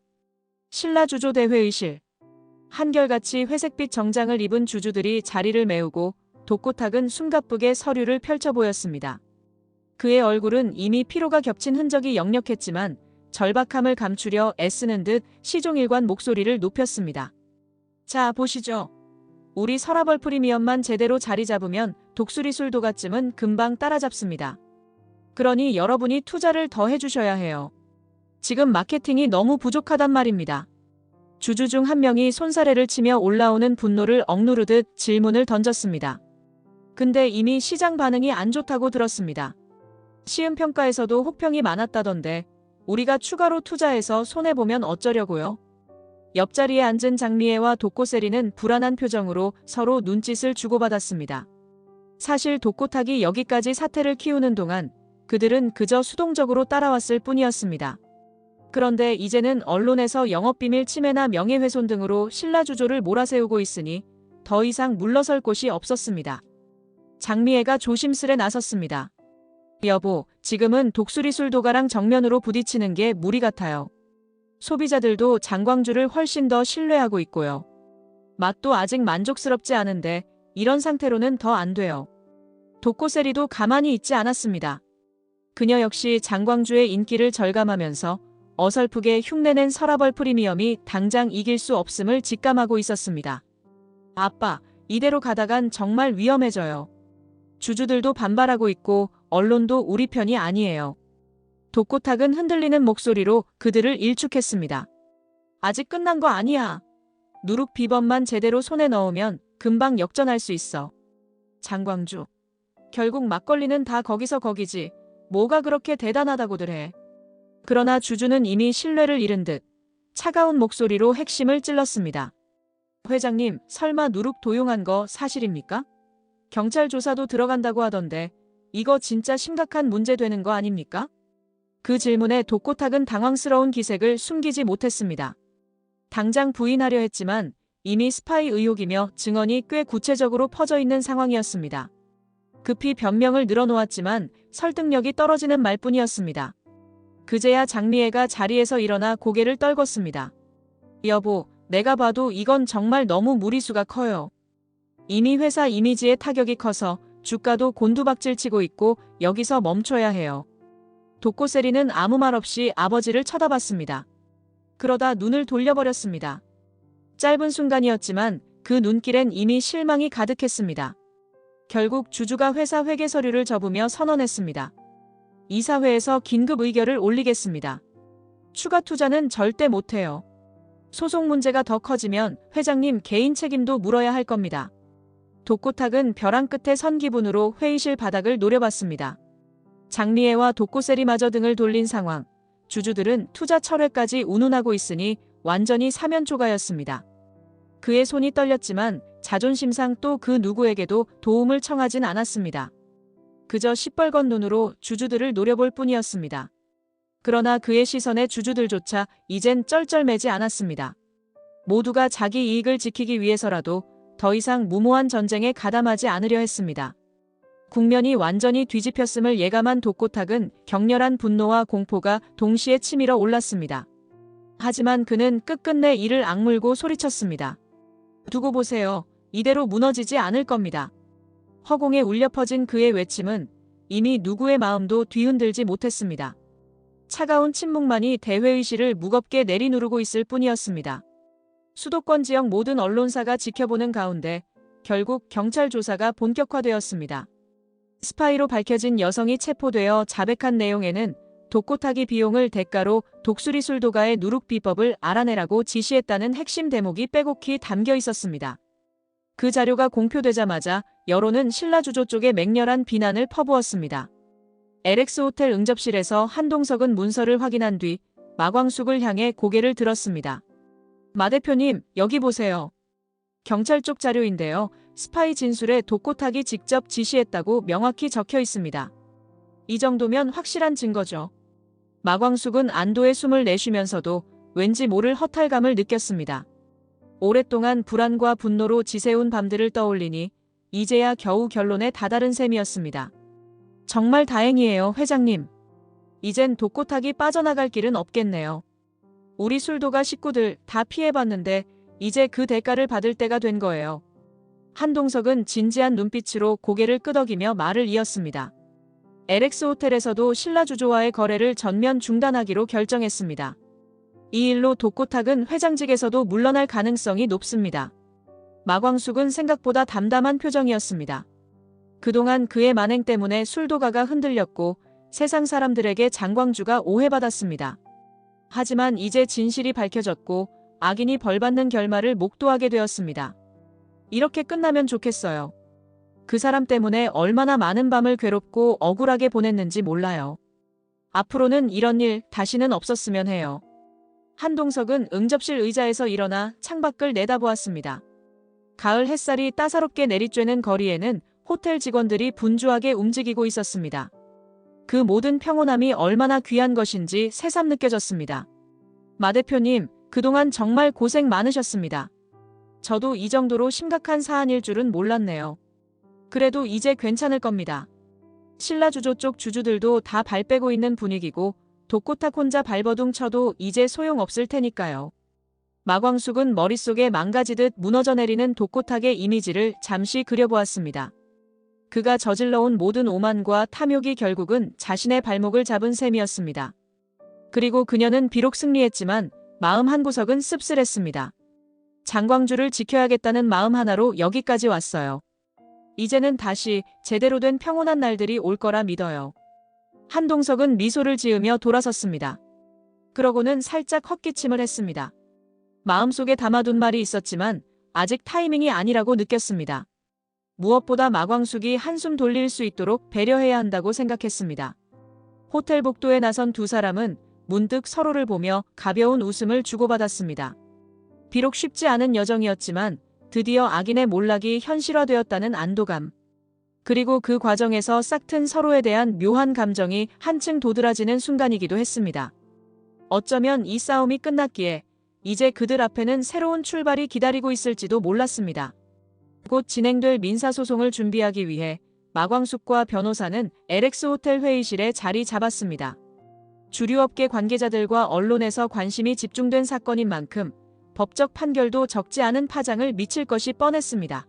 신라주조 대회의실. 한결같이 회색빛 정장을 입은 주주들이 자리를 메우고 독고탁은 숨가쁘게 서류를 펼쳐 보였습니다. 그의 얼굴은 이미 피로가 겹친 흔적이 역력했지만 절박함을 감추려 애쓰는 듯 시종일관 목소리를 높였습니다. 자, 보시죠. 우리 서라벌 프리미엄만 제대로 자리 잡으면 독수리 술도가쯤은 금방 따라잡습니다. 그러니 여러분이 투자를 더 해주셔야 해요. 지금 마케팅이 너무 부족하단 말입니다. 주주 중 한 명이 손사래를 치며 올라오는 분노를 억누르듯 질문을 던졌습니다. 근데 이미 시장 반응이 안 좋다고 들었습니다. 시음평가에서도 혹평이 많았다던데 우리가 추가로 투자해서 손해보면 어쩌려고요? 옆자리에 앉은 장미애와 독고세리는 불안한 표정으로 서로 눈짓을 주고받았습니다. 사실 독고탁이 여기까지 사태를 키우는 동안 그들은 그저 수동적으로 따라왔을 뿐이었습니다. 그런데 이제는 언론에서 영업비밀 침해나 명예훼손 등으로 신라주조를 몰아세우고 있으니 더 이상 물러설 곳이 없었습니다. 장미애가 조심스레 나섰습니다. 여보, 지금은 독수리 술도가랑 정면으로 부딪히는 게 무리 같아요. 소비자들도 장광주를 훨씬 더 신뢰하고 있고요. 맛도 아직 만족스럽지 않은데 이런 상태로는 더 안 돼요. 독고세리도 가만히 있지 않았습니다. 그녀 역시 장광주의 인기를 절감하면서 어설프게 흉내낸 서라벌 프리미엄이 당장 이길 수 없음을 직감하고 있었습니다. 아빠, 이대로 가다간 정말 위험해져요. 주주들도 반발하고 있고 언론도 우리 편이 아니에요. 독고탁은 흔들리는 목소리로 그들을 일축했습니다. 아직 끝난 거 아니야. 누룩 비번만 제대로 손에 넣으면 금방 역전할 수 있어. 장광주. 결국 막걸리는 다 거기서 거기지. 뭐가 그렇게 대단하다고들 해. 그러나 주주는 이미 신뢰를 잃은 듯 차가운 목소리로 핵심을 찔렀습니다. 회장님, 설마 누룩 도용한 거 사실입니까? 경찰 조사도 들어간다고 하던데 이거 진짜 심각한 문제 되는 거 아닙니까? 그 질문에 독고탁은 당황스러운 기색을 숨기지 못했습니다. 당장 부인하려 했지만 이미 스파이 의혹이며 증언이 꽤 구체적으로 퍼져 있는 상황이었습니다. 급히 변명을 늘어놓았지만 설득력이 떨어지는 말뿐이었습니다. 그제야 장미애가 자리에서 일어나 고개를 떨궜습니다. 여보, 내가 봐도 이건 정말 너무 무리수가 커요. 이미 회사 이미지에 타격이 커서 주가도 곤두박질치고 있고 여기서 멈춰야 해요. 독고세리는 아무 말 없이 아버지를 쳐다봤습니다. 그러다 눈을 돌려버렸습니다. 짧은 순간이었지만 그 눈길엔 이미 실망이 가득했습니다. 결국 주주가 회사 회계 서류를 접으며 선언했습니다. 이사회에서 긴급 의결을 올리겠습니다. 추가 투자는 절대 못해요. 소송 문제가 더 커지면 회장님 개인 책임도 물어야 할 겁니다. 독고탁은 벼랑 끝에 선 기분으로 회의실 바닥을 노려봤습니다. 장미애와 독고세리마저 등을 돌린 상황. 주주들은 투자 철회까지 운운하고 있으니 완전히 사면초가였습니다. 그의 손이 떨렸지만 자존심상 또 그 누구에게도 도움을 청하진 않았습니다. 그저 시뻘건 눈으로 주주들을 노려볼 뿐이었습니다. 그러나 그의 시선에 주주들조차 이젠 쩔쩔매지 않았습니다. 모두가 자기 이익을 지키기 위해서라도 더 이상 무모한 전쟁에 가담하지 않으려 했습니다. 국면이 완전히 뒤집혔음을 예감한 독고탁은 격렬한 분노와 공포가 동시에 치밀어 올랐습니다. 하지만 그는 끝끝내 이를 악물고 소리쳤습니다. 두고 보세요. 이대로 무너지지 않을 겁니다. 허공에 울려 퍼진 그의 외침은 이미 누구의 마음도 뒤흔들지 못했습니다. 차가운 침묵만이 대회의실을 무겁게 내리누르고 있을 뿐이었습니다. 수도권 지역 모든 언론사가 지켜보는 가운데 결국 경찰 조사가 본격화되었습니다. 스파이로 밝혀진 여성이 체포되어 자백한 내용에는 독고탁이 비용을 대가로 독수리 술도가의 누룩 비법을 알아내라고 지시했다는 핵심 대목이 빼곡히 담겨 있었습니다. 그 자료가 공표되자마자 여론은 신라주조 쪽에 맹렬한 비난을 퍼부었습니다. LX호텔 응접실에서 한동석은 문서를 확인한 뒤 마광숙을 향해 고개를 들었습니다. 마 대표님, 여기 보세요. 경찰 쪽 자료인데요. 스파이 진술에 독고탁이 직접 지시했다고 명확히 적혀 있습니다. 이 정도면 확실한 증거죠. 마광숙은 안도의 숨을 내쉬면서도 왠지 모를 허탈감을 느꼈습니다. 오랫동안 불안과 분노로 지새운 밤들을 떠올리니 이제야 겨우 결론에 다다른 셈이었습니다. 정말 다행이에요, 회장님. 이젠 독고탁이 빠져나갈 길은 없겠네요. 우리 술도가 식구들 다 피해봤는데 이제 그 대가를 받을 때가 된 거예요. 한동석은 진지한 눈빛으로 고개를 끄덕이며 말을 이었습니다. LX호텔에서도 신라주조와의 거래를 전면 중단하기로 결정했습니다. 이 일로 독고탁은 회장직에서도 물러날 가능성이 높습니다. 마광숙은 생각보다 담담한 표정이었습니다. 그동안 그의 만행 때문에 술도가가 흔들렸고 세상 사람들에게 장광주가 오해받았습니다. 하지만 이제 진실이 밝혀졌고 악인이 벌받는 결말을 목도하게 되었습니다. 이렇게 끝나면 좋겠어요. 그 사람 때문에 얼마나 많은 밤을 괴롭고 억울하게 보냈는지 몰라요. 앞으로는 이런 일 다시는 없었으면 해요. 한동석은 응접실 의자에서 일어나 창밖을 내다보았습니다. 가을 햇살이 따사롭게 내리쬐는 거리에는 호텔 직원들이 분주하게 움직이고 있었습니다. 그 모든 평온함이 얼마나 귀한 것인지 새삼 느껴졌습니다. 마 대표님, 그동안 정말 고생 많으셨습니다. 저도 이 정도로 심각한 사안일 줄은 몰랐네요. 그래도 이제 괜찮을 겁니다. 신라주조 쪽 주주들도 다 발 빼고 있는 분위기고 독고탁 혼자 발버둥 쳐도 이제 소용없을 테니까요. 마광숙은 머릿속에 망가지듯 무너져 내리는 독고탁의 이미지를 잠시 그려보았습니다. 그가 저질러온 모든 오만과 탐욕이 결국은 자신의 발목을 잡은 셈이었습니다. 그리고 그녀는 비록 승리했지만 마음 한구석은 씁쓸했습니다. 장광주를 지켜야겠다는 마음 하나로 여기까지 왔어요. 이제는 다시 제대로 된 평온한 날들이 올 거라 믿어요. 한동석은 미소를 지으며 돌아섰습니다. 그러고는 살짝 헛기침을 했습니다. 마음속에 담아둔 말이 있었지만 아직 타이밍이 아니라고 느꼈습니다. 무엇보다 마광숙이 한숨 돌릴 수 있도록 배려해야 한다고 생각했습니다. 호텔 복도에 나선 두 사람은 문득 서로를 보며 가벼운 웃음을 주고받았습니다. 비록 쉽지 않은 여정이었지만 드디어 악인의 몰락이 현실화되었다는 안도감. 그리고 그 과정에서 싹튼 서로에 대한 묘한 감정이 한층 도드라지는 순간이기도 했습니다. 어쩌면 이 싸움이 끝났기에 이제 그들 앞에는 새로운 출발이 기다리고 있을지도 몰랐습니다. 곧 진행될 민사소송을 준비하기 위해 마광숙과 변호사는 LX호텔 회의실에 자리 잡았습니다. 주류업계 관계자들과 언론에서 관심이 집중된 사건인 만큼 법적 판결도 적지 않은 파장을 미칠 것이 뻔했습니다.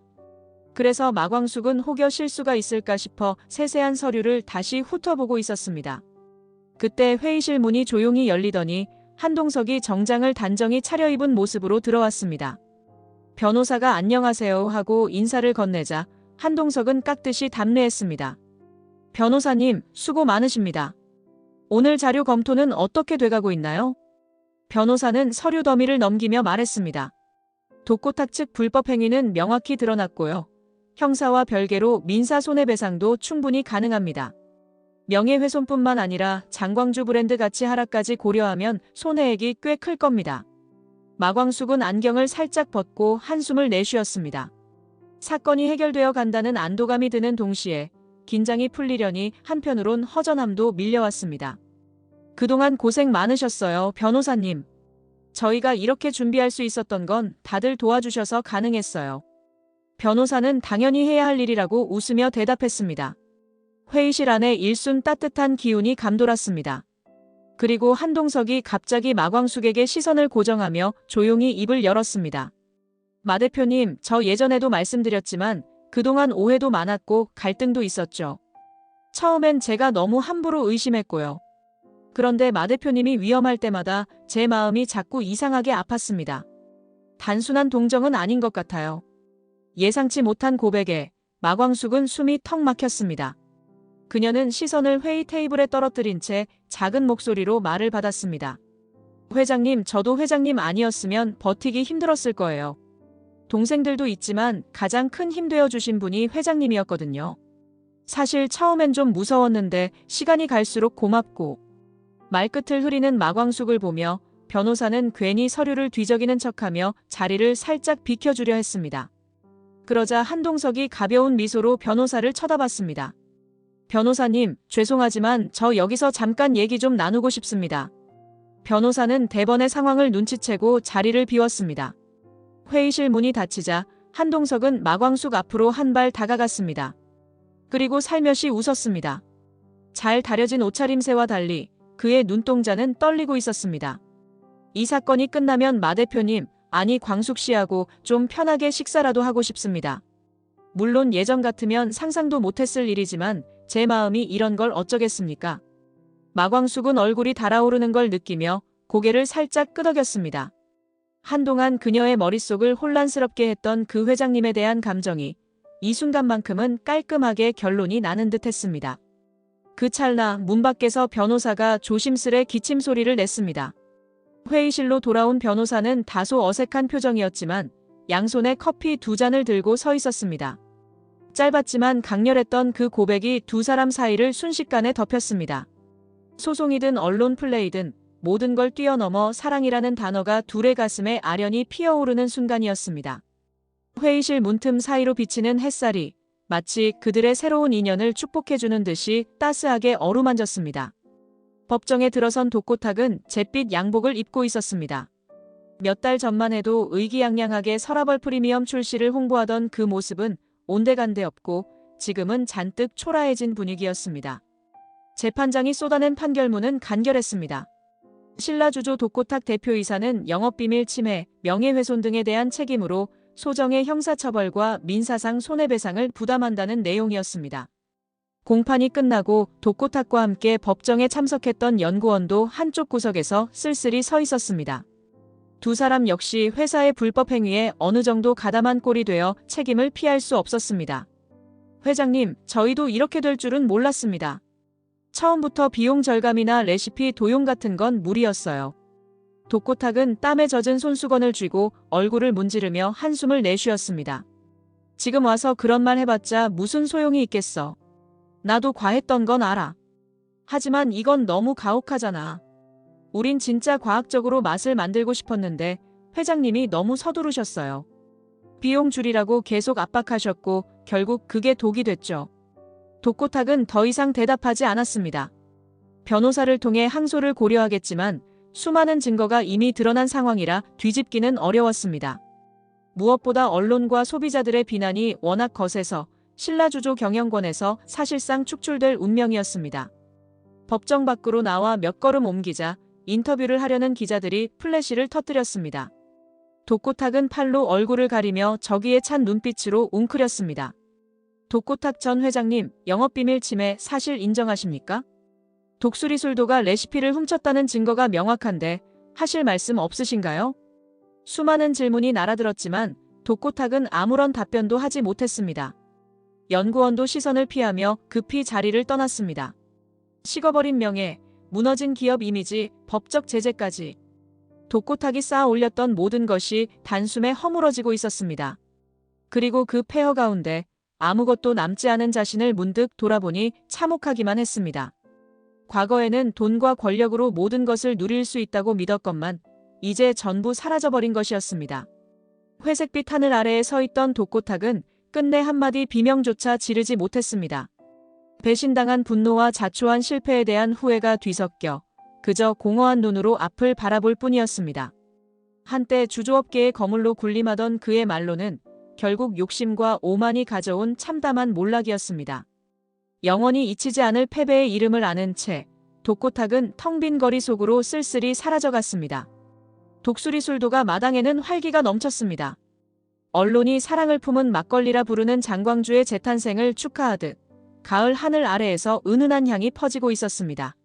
그래서 마광숙은 혹여 실수가 있을까 싶어 세세한 서류를 다시 훑어보고 있었습니다. 그때 회의실 문이 조용히 열리더니 한동석이 정장을 단정히 차려입은 모습으로 들어왔습니다. 변호사가 안녕하세요 하고 인사를 건네자 한동석은 깍듯이 답례했습니다. 변호사님, 수고 많으십니다. 오늘 자료 검토는 어떻게 돼가고 있나요? 변호사는 서류 더미를 넘기며 말했습니다. 독고탁 측 불법 행위는 명확히 드러났고요. 형사와 별개로 민사 손해배상도 충분히 가능합니다. 명예훼손뿐만 아니라 장광주 브랜드 가치 하락까지 고려하면 손해액이 꽤 클 겁니다. 마광숙은 안경을 살짝 벗고 한숨을 내쉬었습니다. 사건이 해결되어 간다는 안도감이 드는 동시에 긴장이 풀리려니 한편으론 허전함도 밀려왔습니다. 그동안 고생 많으셨어요, 변호사님. 저희가 이렇게 준비할 수 있었던 건 다들 도와주셔서 가능했어요. 변호사는 당연히 해야 할 일이라고 웃으며 대답했습니다. 회의실 안에 일순 따뜻한 기운이 감돌았습니다. 그리고 한동석이 갑자기 마광숙에게 시선을 고정하며 조용히 입을 열었습니다. 마 대표님, 저 예전에도 말씀드렸지만 그동안 오해도 많았고 갈등도 있었죠. 처음엔 제가 너무 함부로 의심했고요. 그런데 마 대표님이 위험할 때마다 제 마음이 자꾸 이상하게 아팠습니다. 단순한 동정은 아닌 것 같아요. 예상치 못한 고백에 마광숙은 숨이 턱 막혔습니다. 그녀는 시선을 회의 테이블에 떨어뜨린 채 작은 목소리로 말을 받았습니다. 회장님, 저도 회장님 아니었으면 버티기 힘들었을 거예요. 동생들도 있지만 가장 큰 힘 되어주신 분이 회장님이었거든요. 사실 처음엔 좀 무서웠는데 시간이 갈수록 고맙고. 말끝을 흐리는 마광숙을 보며 변호사는 괜히 서류를 뒤적이는 척하며 자리를 살짝 비켜주려 했습니다. 그러자 한동석이 가벼운 미소로 변호사를 쳐다봤습니다. 변호사님, 죄송하지만 저 여기서 잠깐 얘기 좀 나누고 싶습니다. 변호사는 대번의 상황을 눈치채고 자리를 비웠습니다. 회의실 문이 닫히자 한동석은 마광숙 앞으로 한 발 다가갔습니다. 그리고 살며시 웃었습니다. 잘 다려진 옷차림새와 달리 그의 눈동자는 떨리고 있었습니다. 이 사건이 끝나면 마 대표님, 아니 광숙 씨하고 좀 편하게 식사라도 하고 싶습니다. 물론 예전 같으면 상상도 못했을 일이지만 제 마음이 이런 걸 어쩌겠습니까? 마광숙은 얼굴이 달아오르는 걸 느끼며 고개를 살짝 끄덕였습니다. 한동안 그녀의 머릿속을 혼란스럽게 했던 그 회장님에 대한 감정이 이 순간만큼은 깔끔하게 결론이 나는 듯 했습니다. 그 찰나 문 밖에서 변호사가 조심스레 기침 소리를 냈습니다. 회의실로 돌아온 변호사는 다소 어색한 표정이었지만 양손에 커피 2잔을 들고 서 있었습니다. 짧았지만 강렬했던 그 고백이 두 사람 사이를 순식간에 덮였습니다. 소송이든 언론 플레이든 모든 걸 뛰어넘어 사랑이라는 단어가 둘의 가슴에 아련히 피어오르는 순간이었습니다. 회의실 문틈 사이로 비치는 햇살이 마치 그들의 새로운 인연을 축복해주는 듯이 따스하게 어루만졌습니다. 법정에 들어선 독고탁은 잿빛 양복을 입고 있었습니다. 몇 달 전만 해도 의기양양하게 서라벌 프리미엄 출시를 홍보하던 그 모습은 온데간데 없고 지금은 잔뜩 초라해진 분위기였습니다. 재판장이 쏟아낸 판결문은 간결했습니다. 신라주조 독고탁 대표이사는 영업비밀 침해, 명예훼손 등에 대한 책임으로 소정의 형사처벌과 민사상 손해배상을 부담한다는 내용이었습니다. 공판이 끝나고 독고탁과 함께 법정에 참석했던 연구원도 한쪽 구석에서 쓸쓸히 서 있었습니다. 두 사람 역시 회사의 불법 행위에 어느 정도 가담한 꼴이 되어 책임을 피할 수 없었습니다. 회장님, 저희도 이렇게 될 줄은 몰랐습니다. 처음부터 비용 절감이나 레시피 도용 같은 건 무리였어요. 독고탁은 땀에 젖은 손수건을 쥐고 얼굴을 문지르며 한숨을 내쉬었습니다. 지금 와서 그런 말 해봤자 무슨 소용이 있겠어. 나도 과했던 건 알아. 하지만 이건 너무 가혹하잖아. 우린 진짜 과학적으로 맛을 만들고 싶었는데 회장님이 너무 서두르셨어요. 비용 줄이라고 계속 압박하셨고 결국 그게 독이 됐죠. 독고탁은 더 이상 대답하지 않았습니다. 변호사를 통해 항소를 고려하겠지만 수많은 증거가 이미 드러난 상황이라 뒤집기는 어려웠습니다. 무엇보다 언론과 소비자들의 비난이 워낙 거세서 신라주조 경영권에서 사실상 축출될 운명이었습니다. 법정 밖으로 나와 몇 걸음 옮기자 인터뷰를 하려는 기자들이 플래시를 터뜨렸습니다. 독고탁은 팔로 얼굴을 가리며 저기에 찬 눈빛으로 웅크렸습니다. 독고탁 전 회장님, 영업비밀 침해 사실 인정하십니까? 독수리술도가 레시피를 훔쳤다는 증거가 명확한데 하실 말씀 없으신가요? 수많은 질문이 날아들었지만 독고탁은 아무런 답변도 하지 못했습니다. 연구원도 시선을 피하며 급히 자리를 떠났습니다. 식어버린 명예, 무너진 기업 이미지, 법적 제재까지. 독고탁이 쌓아 올렸던 모든 것이 단숨에 허물어지고 있었습니다. 그리고 그 폐허 가운데 아무것도 남지 않은 자신을 문득 돌아보니 참혹하기만 했습니다. 과거에는 돈과 권력으로 모든 것을 누릴 수 있다고 믿었건만 이제 전부 사라져버린 것이었습니다. 회색빛 하늘 아래에 서 있던 독고탁은 끝내 한마디 비명조차 지르지 못했습니다. 배신당한 분노와 자초한 실패에 대한 후회가 뒤섞여 그저 공허한 눈으로 앞을 바라볼 뿐이었습니다. 한때 주조업계의 거물로 군림하던 그의 말로는 결국 욕심과 오만이 가져온 참담한 몰락이었습니다. 영원히 잊히지 않을 패배의 이름을 아는 채 독고탁은 텅 빈 거리 속으로 쓸쓸히 사라져갔습니다. 독수리술도가 마당에는 활기가 넘쳤습니다. 언론이 사랑을 품은 막걸리라 부르는 장광주의 재탄생을 축하하듯 가을 하늘 아래에서 은은한 향이 퍼지고 있었습니다.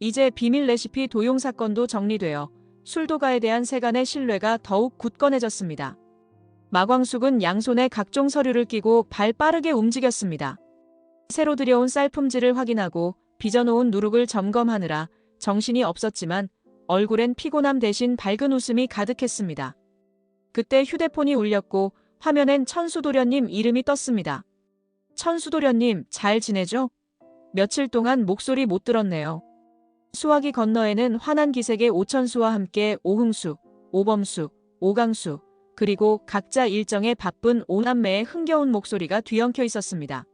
이제 비밀 레시피 도용 사건도 정리되어 술도가에 대한 세간의 신뢰가 더욱 굳건해졌습니다. 마광숙은 양손에 각종 서류를 끼고 발 빠르게 움직였습니다. 새로 들여온 쌀 품질을 확인하고 빚어놓은 누룩을 점검하느라 정신이 없었지만 얼굴엔 피곤함 대신 밝은 웃음이 가득했습니다. 그때 휴대폰이 울렸고 화면엔 천수도련님 이름이 떴습니다. 천수도련님, 잘 지내죠? 며칠 동안 목소리 못 들었네요. 수화기 건너에는 환한 기색의 오천수와 함께 오흥수, 오범수, 오강수, 그리고 각자 일정에 바쁜 오남매의 흥겨운 목소리가 뒤엉켜 있었습니다.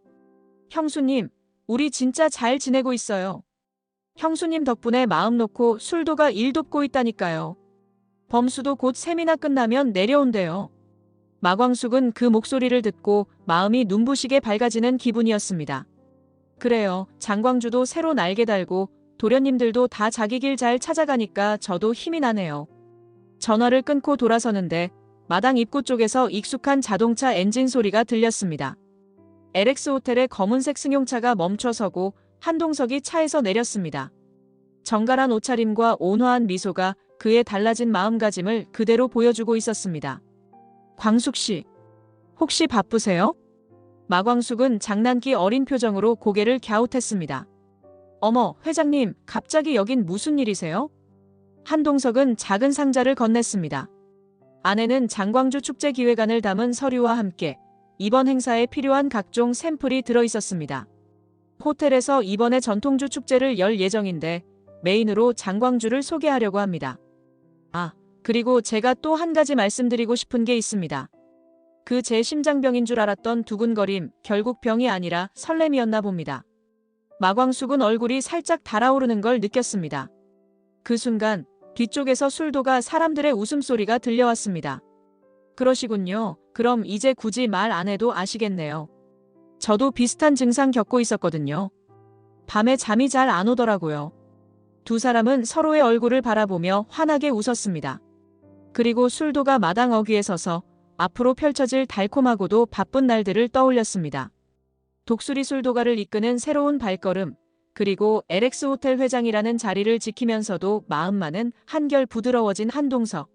형수님, 우리 진짜 잘 지내고 있어요. 형수님 덕분에 마음 놓고 술도가 일 돕고 있다니까요. 범수도 곧 세미나 끝나면 내려온대요. 마광숙은 그 목소리를 듣고 마음이 눈부시게 밝아지는 기분이었습니다. 그래요. 장광주도 새로 날개 달고 도련님들도 다 자기 길 잘 찾아가니까 저도 힘이 나네요. 전화를 끊고 돌아서는데 마당 입구 쪽에서 익숙한 자동차 엔진 소리가 들렸습니다. LX 호텔의 검은색 승용차가 멈춰서고 한동석이 차에서 내렸습니다. 정갈한 옷차림과 온화한 미소가 그의 달라진 마음가짐을 그대로 보여주고 있었습니다. 광숙 씨, 혹시 바쁘세요? 마광숙은 장난기 어린 표정으로 고개를 갸웃했습니다. 어머, 회장님, 갑자기 여긴 무슨 일이세요? 한동석은 작은 상자를 건넸습니다. 안에는 장광주 축제기획안을 담은 서류와 함께 이번 행사에 필요한 각종 샘플이 들어있었습니다. 호텔에서 이번에 전통주 축제를 열 예정인데 메인으로 장광주를 소개하려고 합니다. 아, 그리고 제가 또 한 가지 말씀드리고 싶은 게 있습니다. 그 제 심장병인 줄 알았던 두근거림, 결국 병이 아니라 설렘이었나 봅니다. 마광숙은 얼굴이 살짝 달아오르는 걸 느꼈습니다. 그 순간 뒤쪽에서 술도가 사람들의 웃음소리가 들려왔습니다. 그러시군요. 그럼 이제 굳이 말 안 해도 아시겠네요. 저도 비슷한 증상 겪고 있었거든요. 밤에 잠이 잘 안 오더라고요. 두 사람은 서로의 얼굴을 바라보며 환하게 웃었습니다. 그리고 술도가 마당 어귀에 서서 앞으로 펼쳐질 달콤하고도 바쁜 날들을 떠올렸습니다. 독수리 술도가를 이끄는 새로운 발걸음, 그리고 LX 호텔 회장이라는 자리를 지키면서도 마음만은 한결 부드러워진 한동석.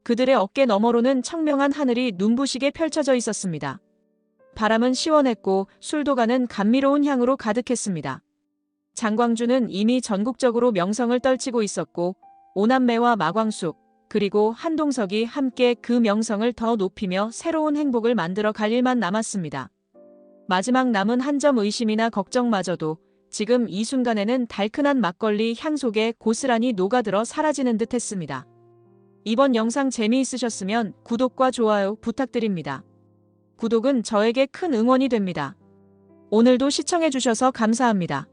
그들의 어깨 너머로는 청명한 하늘이 눈부시게 펼쳐져 있었습니다. 바람은 시원했고 술도가는 감미로운 향으로 가득했습니다. 장광주는 이미 전국적으로 명성을 떨치고 있었고 오남매와 마광숙, 그리고 한동석이 함께 그 명성을 더 높이며 새로운 행복을 만들어 갈 일만 남았습니다. 마지막 남은 한 점 의심이나 걱정마저도 지금 이 순간에는 달큰한 막걸리 향 속에 고스란히 녹아들어 사라지는 듯 했습니다. 이번 영상 재미있으셨으면 구독과 좋아요 부탁드립니다. 구독은 저에게 큰 응원이 됩니다. 오늘도 시청해주셔서 감사합니다.